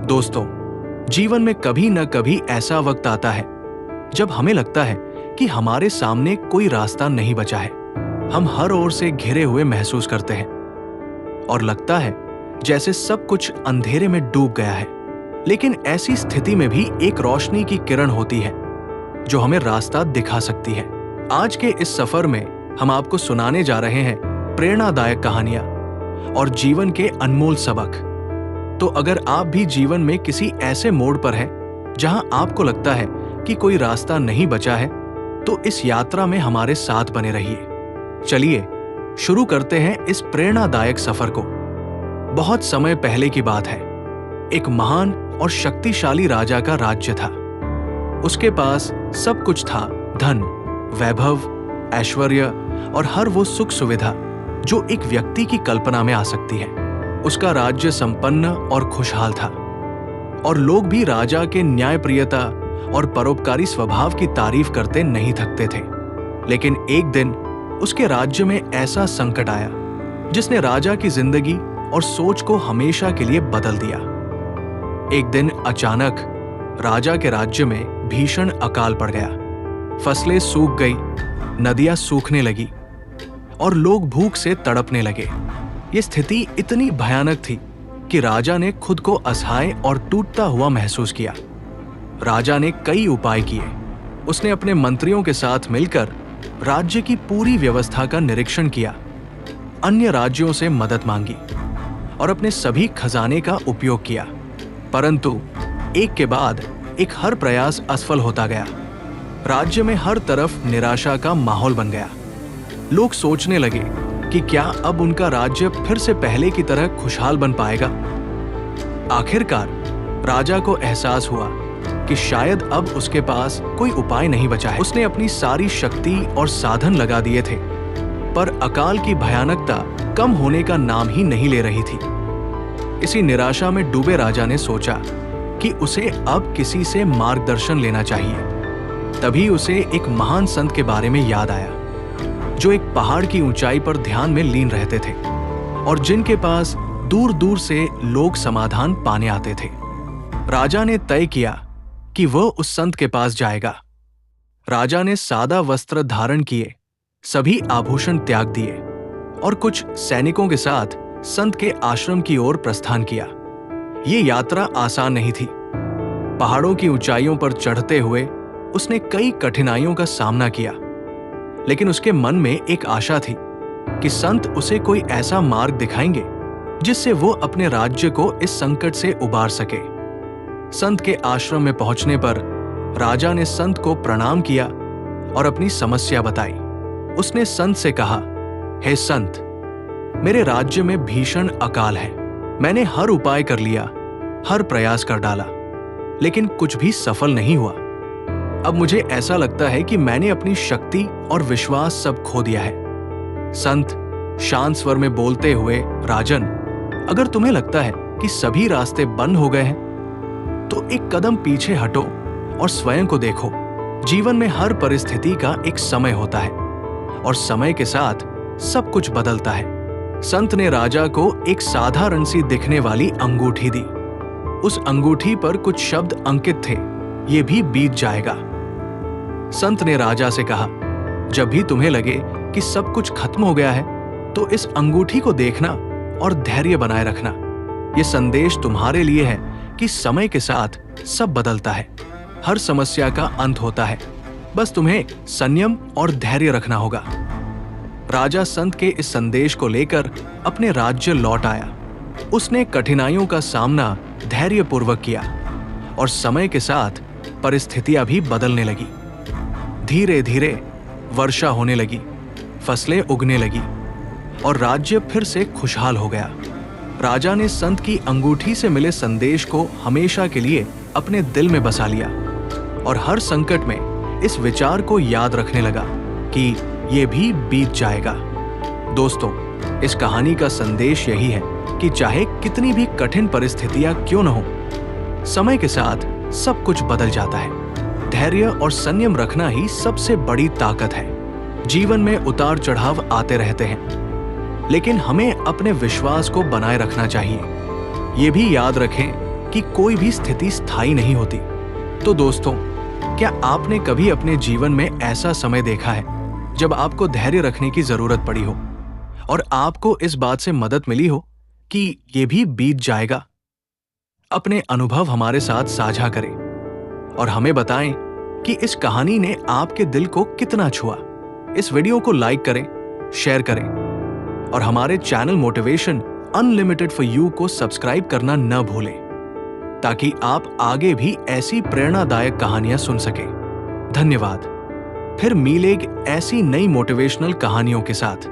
दोस्तों, जीवन में कभी न कभी ऐसा वक्त आता है जब हमें लगता है कि हमारे सामने कोई रास्ता नहीं बचा है। हम हर ओर से घिरे हुए महसूस करते हैं और लगता है जैसे सब कुछ अंधेरे में डूब गया है। लेकिन ऐसी स्थिति में भी एक रोशनी की किरण होती है जो हमें रास्ता दिखा सकती है। आज के इस सफर में हम आपको सुनाने जा रहे हैं प्रेरणादायक कहानियां और जीवन के अनमोल सबक। तो अगर आप भी जीवन में किसी ऐसे मोड़ पर हैं जहां आपको लगता है कि कोई रास्ता नहीं बचा है, तो इस यात्रा में हमारे साथ बने रहिए। चलिए शुरू करते हैं इस प्रेरणादायक सफर को। बहुत समय पहले की बात है। एक महान और शक्तिशाली राजा का राज्य था। उसके पास सब कुछ था, धन, वैभव, ऐश्वर्य और हर वो सुख सुविधा जो एक व्यक्ति की कल्पना में आ सकती है। उसका राज्य संपन्न और खुशहाल था और लोग भी राजा के न्यायप्रियता और परोपकारी स्वभाव की तारीफ करते नहीं थकते थे। लेकिन एक दिन उसके राज्य में ऐसा संकट आया जिसने राजा की जिंदगी और सोच को हमेशा के लिए बदल दिया। एक दिन अचानक राजा के राज्य में भीषण अकाल पड़ गया। फसलें सूख गई, नदियां सूखने लगी और लोग भूख से तड़पने लगे। ये स्थिति इतनी भयानक थी कि राजा ने खुद को असहाय और टूटता हुआ महसूस किया। राजा ने कई उपाय किए। उसने अपने मंत्रियों के साथ मिलकर राज्य की पूरी व्यवस्था का निरीक्षण किया, अन्य राज्यों से मदद मांगी और अपने सभी खजाने का उपयोग किया। परंतु एक के बाद एक हर प्रयास असफल होता गया। राज्य में हर तरफ निराशा का माहौल बन गया। लोग सोचने लगे कि क्या अब उनका राज्य फिर से पहले की तरह खुशहाल बन पाएगा। आखिरकार राजा को एहसास हुआ कि शायद अब उसके पास कोई उपाय नहीं बचा है। उसने अपनी सारी शक्ति और साधन लगा दिए थे, पर अकाल की भयानकता कम होने का नाम ही नहीं ले रही थी। इसी निराशा में डूबे राजा ने सोचा कि उसे अब किसी से मार्गदर्शन लेना चाहिए। तभी उसे एक महान संत के बारे में याद आया जो एक पहाड़ की ऊंचाई पर ध्यान में लीन रहते थे और जिनके पास दूर दूर से लोग समाधान पाने आते थे। राजा ने तय किया कि वह उस संत के पास जाएगा। राजा ने सादा वस्त्र धारण किए, सभी आभूषण त्याग दिए और कुछ सैनिकों के साथ संत के आश्रम की ओर प्रस्थान किया। ये यात्रा आसान नहीं थी। पहाड़ों की ऊंचाइयों पर चढ़ते हुए उसने कई कठिनाइयों का सामना किया, लेकिन उसके मन में एक आशा थी कि संत उसे कोई ऐसा मार्ग दिखाएंगे जिससे वो अपने राज्य को इस संकट से उबार सके। संत के आश्रम में पहुंचने पर राजा ने संत को प्रणाम किया और अपनी समस्या बताई। उसने संत से कहा, हे संत, मेरे राज्य में भीषण अकाल है। मैंने हर उपाय कर लिया, हर प्रयास कर डाला, लेकिन कुछ भी सफल नहीं हुआ। अब मुझे ऐसा लगता है कि मैंने अपनी शक्ति और विश्वास सब खो दिया है। संत शांत स्वर में बोलते हुए, राजन, अगर तुम्हें लगता है कि सभी रास्ते बंद हो गए हैं, तो एक कदम पीछे हटो और स्वयं को देखो। जीवन में हर परिस्थिति का एक समय होता है और समय के साथ सब कुछ बदलता है। संत ने राजा को एक साधारण सी दिखने वाली अंगूठी दी। उस अंगूठी पर कुछ शब्द अंकित थे, ये भी बीत जाएगा। संत ने राजा से कहा, जब भी तुम्हें लगे कि सब कुछ खत्म हो गया है, तो इस अंगूठी को देखना और धैर्य बनाए रखना। ये संदेश तुम्हारे लिए है कि समय के साथ सब बदलता है, हर समस्या का अंत होता है, बस तुम्हें संयम और धैर्य रखना होगा। राजा संत के इस संदेश को लेकर अपने राज्य लौट आया। उसने कठिनाइयों का सामना धैर्यपूर्वक किया और समय के साथ परिस्थितियां भी बदलने लगी। धीरे धीरे वर्षा होने लगी, फसलें उगने लगी और राज्य फिर से खुशहाल हो गया। राजा ने संत की अंगूठी से मिले संदेश को हमेशा के लिए अपने दिल में बसा लिया और हर संकट में इस विचार को याद रखने लगा कि ये भी बीत जाएगा। दोस्तों, इस कहानी का संदेश यही है कि चाहे कितनी भी कठिन परिस्थितियां क्यों न हो, समय के साथ सब कुछ बदल जाता है। धैर्य और संयम रखना ही सबसे बड़ी ताकत है। जीवन में उतार चढ़ाव आते रहते हैं, लेकिन हमें अपने विश्वास को बनाए रखना चाहिए। ये भी याद रखें कि कोई भी स्थिति स्थायी नहीं होती। तो दोस्तों, क्या आपने कभी अपने जीवन में ऐसा समय देखा है जब आपको धैर्य रखने की जरूरत पड़ी हो और आपको इस बात से मदद मिली हो कि ये भी बीत जाएगा? अपने अनुभव हमारे साथ साझा करें और हमें बताएं कि इस कहानी ने आपके दिल को कितना छुआ। इस वीडियो को लाइक करें, शेयर करें और हमारे channel motivation unlimited for you को सब्सक्राइब करना न भूलें, ताकि आप आगे भी ऐसी प्रेरणादायक कहानियां सुन सकें। धन्यवाद। फिर मिलेंगे ऐसी नई मोटिवेशनल कहानियों के साथ।